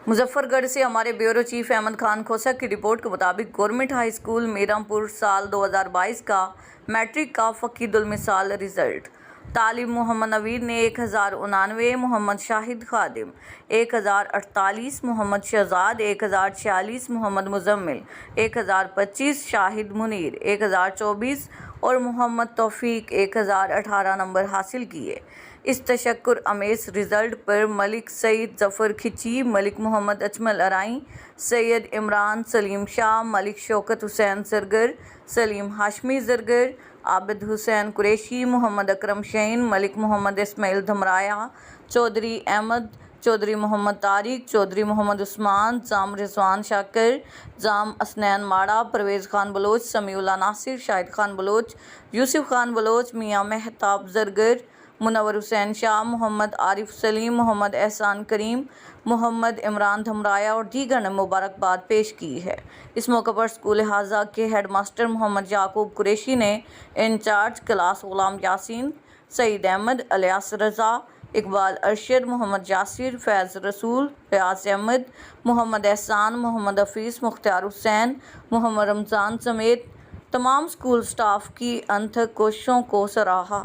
مظفر گڑھ سے ہمارے بیورو چیف احمد خان کھوسہ کی رپورٹ کے مطابق گورنمنٹ ہائی اسکول میرامپور سال 2022 کا میٹرک کا فقید المثال رزلٹ۔ تعلیم: محمد نوید نے 1099، محمد شاہد خادم 1048، محمد شہزاد 1046، محمد مزمل 1025، شاہد منیر 1024 اور محمد توفیق 1018 نمبر حاصل کیے۔ اس تشکر آمیز رزلٹ پر ملک سعید ظفر کھچی، ملک محمد اجمل ارائیں، سید عمران سلیم شاہ، ملک شوکت حسین زرگر، سلیم ہاشمی زرگر، عابد حسین قریشی، محمد اکرم شعین، ملک محمد اسماعیل دھمرایا، چودھری احمد، چودھری محمد طارق، چودھری محمد عثمان، جام رضوان شاکر، جام اسنین ماڑا، پرویز خان بلوچ، سمیع اللہ ناصر، شاہد خان بلوچ، یوسف خان بلوچ، میاں مہتاب زرگر، منور حسین شاہ، محمد عارف سلیم، محمد احسان کریم، محمد عمران دھمرایا اور دیگر نے مبارکباد پیش کی ہے۔ اس موقع پر اسکول حاضہ کے ہیڈ ماسٹر محمد یعقوب قریشی نے انچارج کلاس غلام یاسین، سعید احمد، الیاس رضا، اقبال ارشد، محمد یاسر، فیض رسول، ریاض احمد، محمد احسان، محمد حفیظ، مختار حسین، محمد رمضان سمیت تمام اسکول اسٹاف کی انتھک کوششوں کو سراہا۔